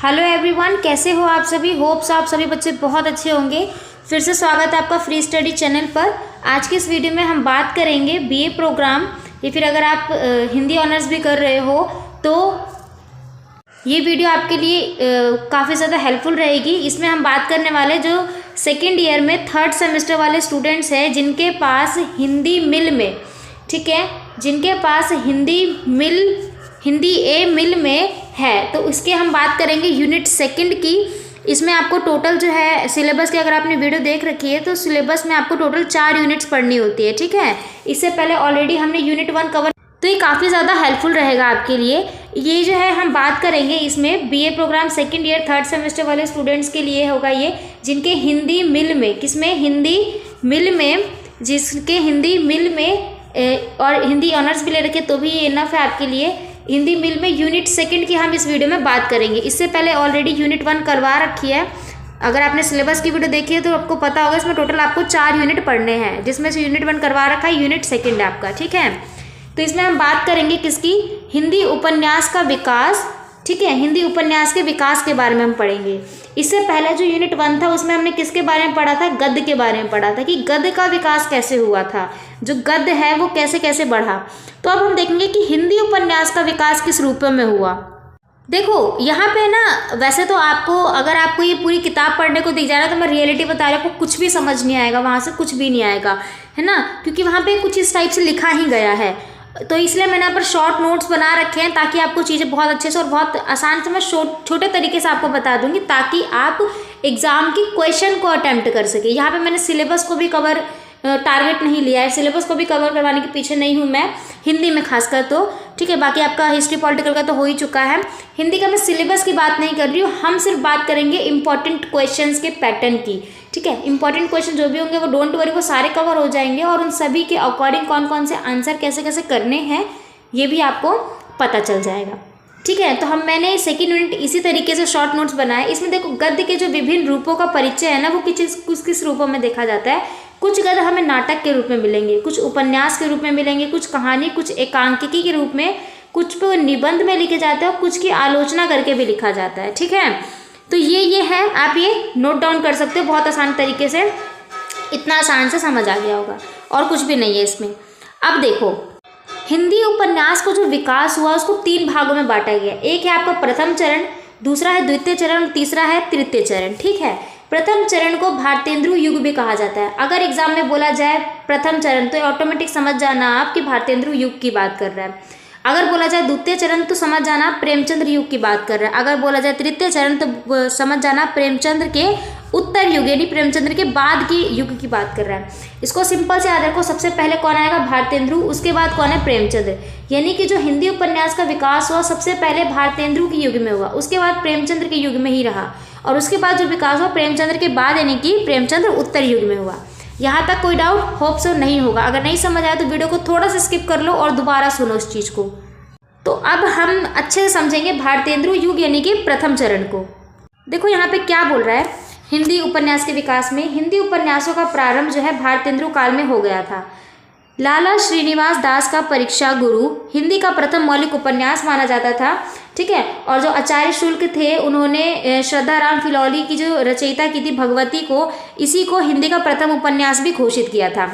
Hello everyone, कैसे हो आप सभी। होप्स आप सभी बच्चे बहुत अच्छे होंगे। फिर से स्वागत है आपका फ्री स्टडी चैनल पर। आज की इस वीडियो में हम बात करेंगे बीए प्रोग्राम या फिर अगर आप हिंदी ऑनर्स भी कर रहे हो तो ये वीडियो आपके लिए काफ़ी ज़्यादा हेल्पफुल रहेगी। इसमें हम बात करने वाले जो सेकेंड ईयर में थर्ड सेमेस्टर वाले स्टूडेंट्स हैं जिनके पास हिंदी मिल में, ठीक है, जिनके पास हिंदी ए मिल में है, तो इसके हम बात करेंगे यूनिट सेकंड की। इसमें आपको टोटल जो है सिलेबस की अगर आपने वीडियो देख रखी है तो सिलेबस में आपको टोटल 4 यूनिट्स पढ़नी होती है, ठीक है। इससे पहले ऑलरेडी हमने यूनिट 1 कवर, तो ये काफ़ी ज़्यादा हेल्पफुल रहेगा आपके लिए। ये जो है हम बात करेंगे इसमें BA programme second year third semester वाले स्टूडेंट्स के लिए होगा ये, जिनके हिंदी मिल में, किसमें, हिंदी मिल में, जिसके हिंदी मिल में और हिंदी ऑनर्स भी ले रखे तो भी ये इनफ है आपके लिए। हिंदी मिल में यूनिट सेकंड की हम इस वीडियो में बात करेंगे। इससे पहले ऑलरेडी यूनिट 1 करवा रखी है। अगर आपने सिलेबस की वीडियो देखी है तो आपको पता होगा इसमें टोटल आपको 4 यूनिट पढ़ने हैं, जिसमें से यूनिट 1 करवा रखा है, यूनिट सेकंड आपका, ठीक है। तो इसमें हम बात करेंगे किसकी, हिंदी उपन्यास का विकास, ठीक है, हिंदी उपन्यास के विकास के बारे में हम पढ़ेंगे। इससे पहले जो यूनिट 1 था उसमें हमने किसके बारे में पढ़ा था, गद्य के बारे में पढ़ा था कि गद्य का विकास कैसे हुआ था, जो गद्य है वो कैसे कैसे बढ़ा। तो अब हम देखेंगे कि हिंदी उपन्यास का विकास किस रूप में हुआ। देखो यहाँ पे ना, वैसे तो आपको, अगर आपको ये पूरी किताब पढ़ने को दी जा रहा है तो मैं रियलिटी बता रही हूँ, आपको कुछ भी समझ नहीं आएगा, वहाँ से कुछ भी नहीं आएगा, है ना, क्योंकि वहाँ पे कुछ इस टाइप से लिखा ही गया है। तो इसलिए मैंने यहाँ पर शॉर्ट नोट्स बना रखे हैं ताकि आपको चीज़ें बहुत अच्छे से और बहुत आसान से मैं छोटे तरीके से आपको बता दूंगी, ताकि आप एग्ज़ाम की क्वेश्चन को अटेम्प्ट कर सके। यहाँ पे मैंने सिलेबस को भी कवर टारगेट नहीं लिया है, सिलेबस को भी कवर करवाने के पीछे नहीं हूँ मैं, हिंदी में खासकर तो, ठीक है। बाकी आपका हिस्ट्री पॉलिटिकल का तो हो ही चुका है। हिंदी का मैं सिलेबस की बात नहीं कर रही हूँ, हम सिर्फ बात करेंगे इंपॉर्टेंट क्वेश्चंस के पैटर्न की, ठीक है। इंपॉर्टेंट क्वेश्चन जो भी होंगे वो डोंट वरी, वो सारे कवर हो जाएंगे और उन सभी के अकॉर्डिंग कौन कौन से आंसर कैसे कैसे करने हैं ये भी आपको पता चल जाएगा, ठीक है। तो मैंने सेकेंड यूनिट इसी तरीके से शॉर्ट नोट्स बनाए। इसमें देखो गद्य के जो विभिन्न रूपों का परिचय है ना, वो किस रूपों में देखा जाता है। कुछ गद्य हमें नाटक के रूप में मिलेंगे, कुछ उपन्यास के रूप में मिलेंगे, कुछ कहानी, कुछ एकांकिकी के रूप में, कुछ पे निबंध में लिखे जाते हैं और कुछ की आलोचना करके भी लिखा जाता है, ठीक है। तो ये है, आप ये नोट डाउन कर सकते हो बहुत आसान तरीके से, इतना आसान से समझ आ गया होगा और कुछ भी नहीं है इसमें। अब देखो हिंदी उपन्यास को जो विकास हुआ उसको 3 भागों में बांटा गया। एक है आपका प्रथम चरण, दूसरा है द्वितीय चरण और तीसरा है तृतीय चरण, ठीक है। प्रथम चरण को भारतेंदु युग भी कहा जाता है। अगर एग्जाम में बोला जाए प्रथम चरण तो ऑटोमेटिक समझ जाना आप कि भारतेंदु युग की बात कर रहा है। अगर बोला जाए द्वितीय चरण तो समझ जाना प्रेमचंद्र युग की बात कर रहा है। अगर बोला जाए तृतीय चरण तो समझ जाना प्रेमचंद्र के उत्तर युग यानी प्रेमचंद्र के बाद की युग की बात कर रहा है। इसको सिंपल से याद रखो, सबसे पहले कौन आएगा, भारतेंदु, उसके बाद कौन है, प्रेमचंद्र। यानी कि जो हिंदी उपन्यास का विकास हुआ सबसे पहले भारतेंदु के युग में हुआ, उसके बाद प्रेमचंद्र के युग में ही रहा, और उसके बाद जो विकास हुआ प्रेमचंद्र के बाद यानी कि प्रेमचंद्र उत्तर युग में हुआ। यहाँ तक कोई डाउट होप सो नहीं होगा। अगर नहीं समझ आया तो वीडियो को थोड़ा सा स्किप कर लो और दोबारा सुनो उस चीज़ को। तो अब हम अच्छे से समझेंगे भारतेंदु युग यानी कि प्रथम चरण को। देखो यहाँ पे क्या बोल रहा है, हिंदी उपन्यास के विकास में हिंदी उपन्यासों का प्रारंभ जो है भारतेंदु काल में हो गया था। लाला श्रीनिवास दास का परीक्षा गुरु हिंदी का प्रथम मौलिक उपन्यास माना जाता था, ठीक है। और जो आचार्य शुल्क थे उन्होंने श्रद्धाराम फिलौली की जो रचयिता की थी भगवती को, इसी को हिंदी का प्रथम उपन्यास भी घोषित किया था।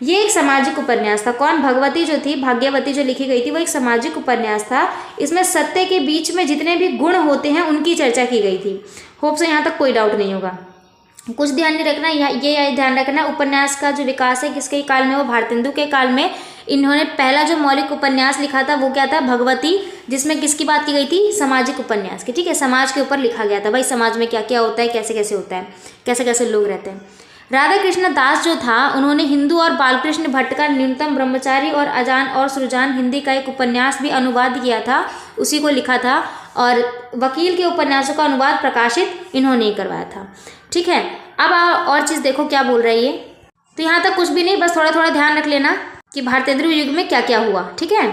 ये एक सामाजिक उपन्यास था। कौन, भगवती जो थी, भाग्यवती जो लिखी गई थी, वो एक सामाजिक उपन्यास था। इसमें सत्य के बीच में जितने भी गुण होते हैं उनकी चर्चा की गई थी। होप से यहाँ तक कोई डाउट नहीं होगा। कुछ ध्यान नहीं रखना, ये ध्यान रखना, उपन्यास का जो विकास है किसके काल में, वो भारतेंदु के काल में। इन्होंने पहला जो मौलिक उपन्यास लिखा था वो क्या था, भगवती, जिसमें किसकी बात की गई थी, सामाजिक उपन्यास की, ठीक है। समाज के ऊपर लिखा गया था, भाई समाज में क्या क्या होता है, कैसे कैसे होता है, कैसे कैसे लोग रहते हैं। राधा कृष्ण दास जो था उन्होंने हिंदू और बालकृष्ण भट्ट का न्यूनतम ब्रह्मचारी और अजान और सृजान हिंदी का एक उपन्यास भी अनुवाद किया था, उसी को लिखा था। और वकील के उपन्यासों का अनुवाद प्रकाशित इन्होंने ही करवाया था, ठीक है। अब और चीज़ देखो क्या बोल रही है। तो यहाँ तक कुछ भी नहीं, बस थोड़ा थोड़ा ध्यान रख लेना कि भारतेंदु युग में क्या क्या हुआ, ठीक है।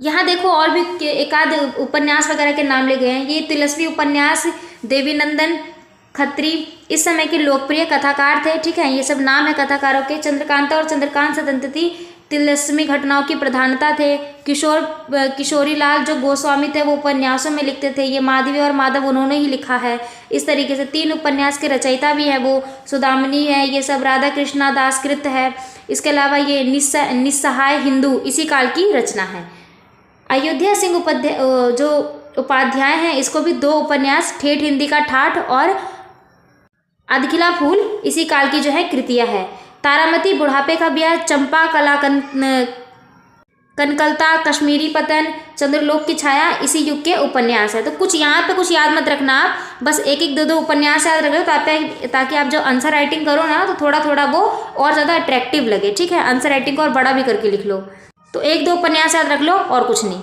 यहाँ देखो और भी एक आध उपन्यास वगैरह के नाम ले गए हैं। ये तिलस्मी उपन्यास, देवीनंदन खत्री इस समय के लोकप्रिय कथाकार थे, ठीक है। ये सब नाम है कथाकारों के। चंद्रकांता और चंद्रकांत सदंतति तिलस्मी घटनाओं की प्रधानता थे। किशोरीलाल जो गोस्वामी थे वो उपन्यासों में लिखते थे। ये माधवी और माधव उन्होंने ही लिखा है। इस तरीके से 3 उपन्यास के रचयिता भी है वो। सुदामनी है, ये सब राधा कृष्णा दास कृत है। इसके अलावा ये निस्सहाय हिंदू इसी काल की रचना है। अयोध्या सिंह जो उपाध्याय हैं, इसको भी 2 उपन्यास, ठेठ हिंदी का ठाठ और अधखिला फूल, इसी काल की जो है कृतियाँ है। तारामती, बुढ़ापे का ब्याह, चंपा, कनकलता, कश्मीरी पतन, चंद्रलोक की छाया इसी युग के उपन्यास है। तो कुछ यहाँ पे कुछ याद मत रखना, आप बस 1-1, 2-2 उपन्यास याद रख लो ताकि आप जो आंसर राइटिंग करो ना तो थोड़ा थोड़ा वो और ज़्यादा अट्रैक्टिव लगे। ठीक है, आंसर राइटिंग को और बड़ा भी करके लिख लो। तो 1-2 उपन्यास याद रख लो और कुछ नहीं।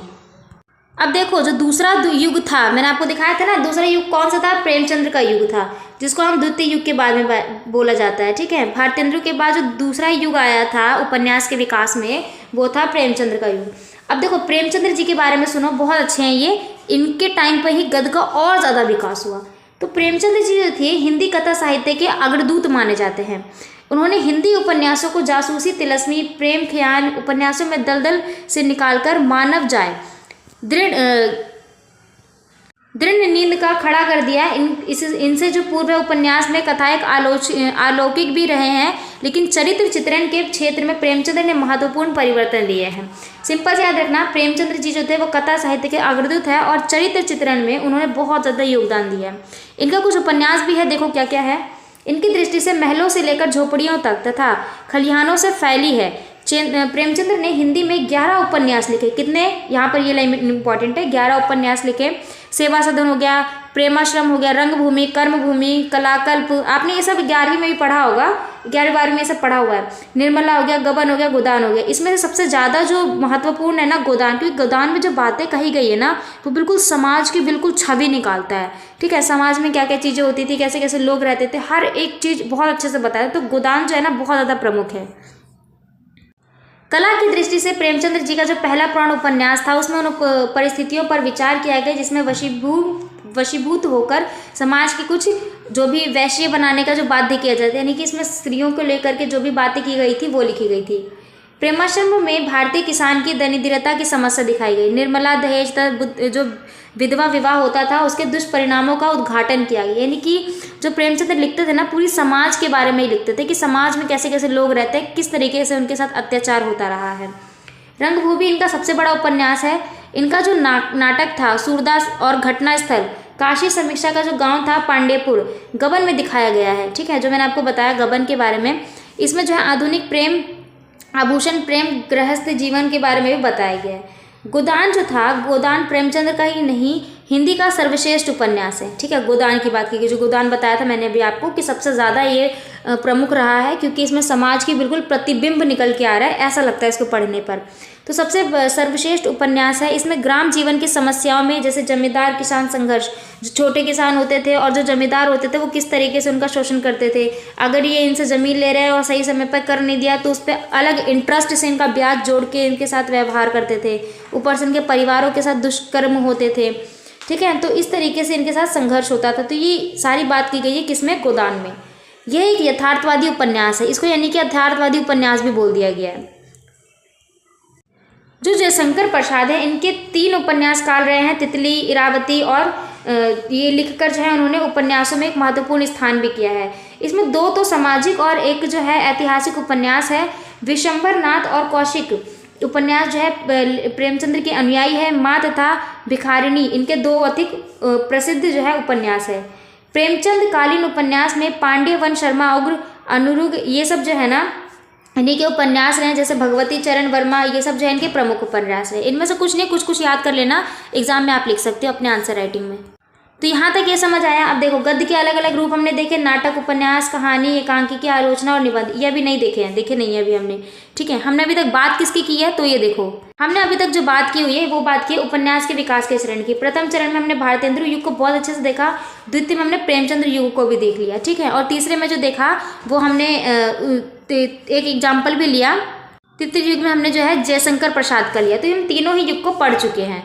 अब देखो, जो दूसरा युग था, मैंने आपको दिखाया था ना, दूसरा युग कौन सा था? प्रेमचंद्र का युग था, जिसको हम द्वितीय युग के बाद में बोला जाता है। ठीक है, भारतेंदु के बाद जो दूसरा युग आया था उपन्यास के विकास में, वो था प्रेमचंद्र का युग। अब देखो, प्रेमचंद्र जी के बारे में सुनो, बहुत अच्छे हैं ये। इनके टाइम पर ही गद्य का और ज़्यादा विकास हुआ। तो प्रेमचंद्र जी जो थे, हिंदी कथा साहित्य के अग्रदूत माने जाते हैं। उन्होंने हिंदी उपन्यासों को जासूसी, तिलस्मी, प्रेम खयाल उपन्यासों में दलदल से निकालकर मानव जाए, दृढ़ नींद का खड़ा कर दिया। इनसे जो पूर्व उपन्यास में कथायक अलौकिक भी रहे हैं, लेकिन चरित्र चित्रण के क्षेत्र में प्रेमचंद्र ने महत्वपूर्ण परिवर्तन दिए हैं। सिंपल से याद रखना, प्रेमचंद्र जी जो थे वो कथा साहित्य के अग्रदूत है और चरित्र चित्रण में उन्होंने बहुत ज़्यादा योगदान दिया है। इनका कुछ उपन्यास भी है, देखो क्या क्या है। इनकी दृष्टि से महलों से लेकर झोपड़ियों तक तथा खलिहानों से फैली है। प्रेमचंद्र ने हिंदी में 11 उपन्यास लिखे। कितने? यहाँ पर ये लाइन इंपॉर्टेंट है, 11 उपन्यास लिखे। सेवा सदन हो गया, प्रेमाश्रम हो गया, रंगभूमि, कर्मभूमि, कलाकल्प, आपने ये सब 11वीं में भी पढ़ा होगा, 11वीं-12वीं में सब पढ़ा हुआ है। निर्मला हो गया, गबन हो गया, गोदान हो गया। इसमें से सबसे ज़्यादा जो महत्वपूर्ण है ना गोदान, क्योंकि गोदान में जो बातें कही गई है ना, वो बिल्कुल समाज की बिल्कुल छवि निकालता है। ठीक है, समाज में क्या क्या चीज़ें होती थी, कैसे कैसे लोग रहते थे, हर एक चीज़ बहुत अच्छे से बताया। तो गोदान जो है ना बहुत ज़्यादा प्रमुख है। कला की दृष्टि से प्रेमचंद्र जी का जो पहला पुराण उपन्यास था, उसमें उन परिस्थितियों पर विचार किया गया जिसमें वशीभूत होकर समाज की कुछ जो भी वैश्य बनाने का जो बाध्य किया जाता है, यानी कि इसमें स्त्रियों को लेकर के जो भी बातें की गई थी वो लिखी गई थी। प्रेमाश्रम में भारतीय किसान की दरिद्रता की समस्या दिखाई गई। निर्मला, दहेज तथा जो विधवा विवाह होता था उसके दुष्परिणामों का उद्घाटन किया गया। यानी कि जो प्रेमचंद्र लिखते थे ना, पूरी समाज के बारे में ही लिखते थे कि समाज में कैसे कैसे लोग रहते हैं, किस तरीके से उनके साथ अत्याचार होता रहा है। रंगभूमि इनका सबसे बड़ा उपन्यास है। इनका जो नाटक था सूरदास और घटना स्थल काशी समीक्षा का जो गांव था पांडेपुर, गबन में दिखाया गया है। ठीक है, जो मैंने आपको बताया गबन के बारे में, इसमें जो है आधुनिक प्रेम, आभूषण प्रेम, गृहस्थ जीवन के बारे में भी बताया गया है। गोदान जो था, गोदान प्रेमचंद्र का ही नहीं, हिंदी का सर्वश्रेष्ठ उपन्यास है। ठीक है, गोदान की बात की, जो गोदान बताया था मैंने अभी आपको कि सबसे ज़्यादा ये प्रमुख रहा है, क्योंकि इसमें समाज की बिल्कुल प्रतिबिंब निकल के आ रहा है, ऐसा लगता है इसको पढ़ने पर। तो सबसे सर्वश्रेष्ठ उपन्यास है। इसमें ग्राम जीवन की समस्याओं में, जैसे जमींदार किसान संघर्ष, जो छोटे किसान होते थे और जो जमींदार होते थे वो किस तरीके से उनका शोषण करते थे। अगर ये इनसे ज़मीन ले रहे हैं और सही समय पर कर नहीं दिया तो उस पर अलग इंटरेस्ट से इनका ब्याज जोड़ के इनके साथ व्यवहार करते थे। ऊपर से इनके परिवारों के साथ दुष्कर्म होते थे। ठीक है, तो इस तरीके से इनके साथ संघर्ष होता था। तो ये सारी बात की गई है किसमें? गोदान में। यह एक यथार्थवादी उपन्यास है, इसको यानी कि यथार्थवादी उपन्यास भी बोल दिया गया है। जो जयशंकर प्रसाद है, इनके 3 उपन्यास काल रहे हैं, तितली, इरावती, और ये लिखकर जो है उन्होंने उपन्यासों में एक महत्वपूर्ण स्थान भी किया है। इसमें 2 तो सामाजिक और एक जो है ऐतिहासिक उपन्यास है। विशंबरनाथ और कौशिक उपन्यास जो है प्रेमचंद्र के अनुयायी है। माँ तथा भिखारिणी इनके 2 अधिक प्रसिद्ध जो है उपन्यास है। प्रेमचंद कालीन उपन्यास में पांड्य, वन शर्मा, उग्र, अनुरुग, ये सब जो है ना इन्हीं के उपन्यास रहे, जैसे भगवती चरण वर्मा, ये सब जो है इनके प्रमुख उपन्यास रहे। इनमें से कुछ नहीं, कुछ कुछ याद कर लेना, एग्जाम में आप लिख सकते हो अपने आंसर राइटिंग में। तो यहाँ तक ये समझ आया। अब देखो, गद्य के अलग अलग रूप हमने देखे, नाटक, उपन्यास, कहानी, एकांकिकी, आलोचना और निबंध। ये अभी नहीं देखे हैं, देखे नहीं है अभी हमने। ठीक है, हमने अभी तक बात किसकी की है? तो ये देखो, हमने अभी तक जो बात की हुई है वो बात की उपन्यास के विकास के चरण की। प्रथम चरण में हमने भारतेंदु युग को बहुत अच्छे से देखा, द्वितीय में हमने प्रेमचंद्र युग को भी देख लिया। ठीक है, और तीसरे में जो देखा वो हमने एक एग्जाम्पल भी लिया, तृतीय युग में हमने जो है जयशंकर प्रसाद का लिया। तो हम तीनों ही युग को पढ़ चुके हैं।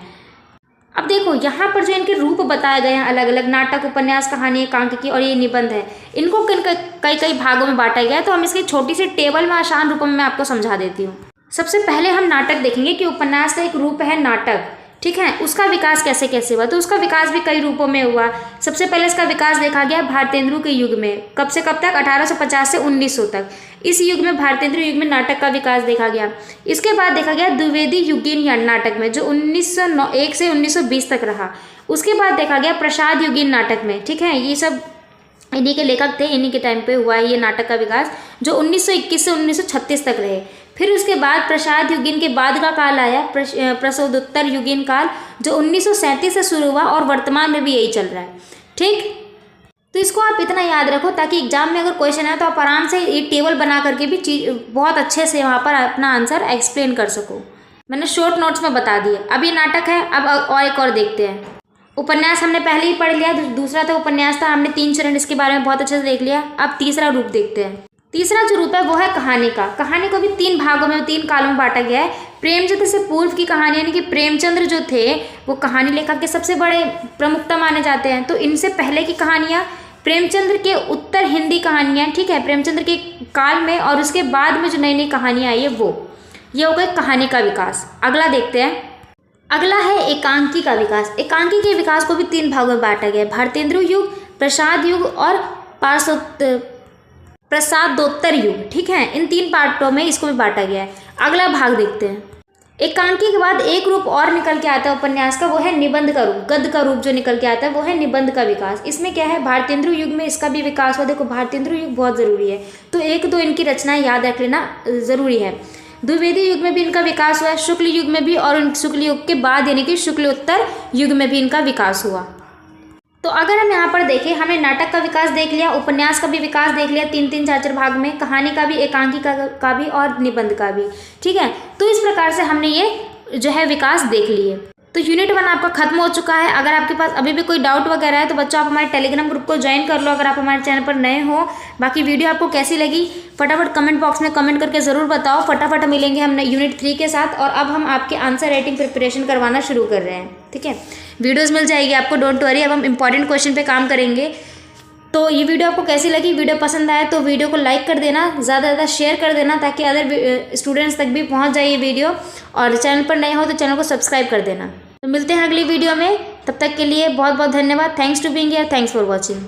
अब देखो, यहाँ पर जो इनके रूप बताए गए हैं अलग अलग, नाटक, उपन्यास, कहानी, एकांकिकी और ये निबंध है, इनको कई कई भागों में बांटा गया है। तो हम इसकी छोटी सी टेबल में आसान रूपों में मैं आपको समझा देती हूँ। सबसे पहले हम नाटक देखेंगे कि उपन्यास का एक रूप है नाटक, ठीक है, उसका विकास कैसे कैसे हुआ। तो उसका विकास भी कई रूपों में हुआ। सबसे पहले इसका विकास देखा गया भारतेंदु के युग में। कब से कब तक? 1850 से 1900 तक। इस युग में भारतेंदु युग में नाटक का विकास देखा गया। इसके बाद देखा गया द्विवेदी युगीन नाटक में, जो 1901 से 1920 तक रहा। उसके बाद देखा गया प्रसाद युगीन नाटक में, ठीक है, ये सब इन्हीं के लेखक थे, इन्हीं के टाइम पे हुआ है ये नाटक का विकास, जो 1921 से 1936 तक रहे। फिर उसके बाद प्रसाद युगीन के बाद का काल आया प्रसोदोत्तर युगीन काल, जो 1937 से शुरू हुआ और वर्तमान में भी यही चल रहा है, ठीक। तो इसको आप इतना याद रखो ताकि एग्जाम में अगर क्वेश्चन है तो आप आराम से ये टेबल बना करके भी चीज बहुत अच्छे से वहाँ पर अपना आंसर एक्सप्लेन कर सको। मैंने शॉर्ट नोट्स में बता दिए। अब ये नाटक है, अब और एक और देखते हैं। उपन्यास हमने पहले ही पढ़ लिया, दूसरा था उपन्यास था, हमने 3 चरण इसके बारे में बहुत अच्छे से देख लिया। अब तीसरा रूप देखते हैं। तीसरा जो रूप है वो है कहानी का। कहानी को भी 3 भागों में, 3 कालों में बांटा गया है। प्रेमचंद्र से पूर्व की कहानी, यानी कि प्रेमचंद्र जो थे वो कहानी लेखक के सबसे बड़े प्रमुखता माने जाते हैं। तो इनसे पहले की कहानियाँ, प्रेमचंद्र के उत्तर हिंदी कहानियाँ, ठीक है, प्रेमचंद्र के काल में, और उसके बाद में जो नई नई कहानियाँ आई है वो, ये हो गई कहानी का विकास। अगला देखते हैं। अगला है एकांकी का विकास। एकांकी के विकास को भी 3 भागों में बांटा गया है। भारतेंदु युग, प्रसाद युग और प्रसादोत्तर युग, ठीक है, इन 3 पार्टों में इसको भी बांटा गया है। अगला भाग देखते हैं। एकांकी के बाद एक रूप और निकल के आता है उपन्यास का, वो है निबंध का रूप। गद्य का रूप जो निकल के आता है वो है निबंध का विकास। इसमें क्या है, भारतेंदु युग में इसका भी विकास हुआ। देखो भारतेंदु युग बहुत ज़रूरी है, तो 1-2 इनकी रचनाएं याद रख लेना ज़रूरी है। द्विवेदी युग में भी इनका विकास हुआ, शुक्ल युग में भी, और शुक्ल युग के बाद यानी कि शुक्लोत्तर युग में भी इनका विकास हुआ। तो अगर हम यहाँ पर देखें, हमने नाटक का विकास देख लिया, उपन्यास का भी विकास देख लिया 3-3, 4-4 भाग में, कहानी का भी, एकांकी का भी और निबंध का भी, ठीक है। तो इस प्रकार से हमने ये जो है विकास देख लिए। तो यूनिट 1 आपका खत्म हो चुका है। अगर आपके पास अभी भी कोई डाउट वगैरह है तो बच्चों आप हमारे टेलीग्राम ग्रुप को ज्वाइन कर लो, अगर आप हमारे चैनल पर नए हो। बाकी वीडियो आपको कैसी लगी फटाफट कमेंट बॉक्स में कमेंट करके ज़रूर बताओ। फटाफट मिलेंगे हम यूनिट 3 के साथ, और अब हम आपके आंसर राइटिंग प्रिपरेशन करवाना शुरू कर रहे हैं, ठीक है। वीडियोज़ मिल जाएगी आपको, डोंट वरी। अब हम इंपॉर्टेंट क्वेश्चन पर काम करेंगे। तो ये वीडियो आपको कैसी लगी? वीडियो पसंद आए तो वीडियो को लाइक कर देना, ज़्यादा से ज़्यादा शेयर कर देना, ताकि अदर स्टूडेंट्स तक भी पहुंच जाए ये वीडियो। और चैनल पर नए हो तो चैनल को सब्सक्राइब कर देना। तो मिलते हैं अगली वीडियो में, तब तक के लिए बहुत बहुत धन्यवाद। Thanks to being here, thanks for watching.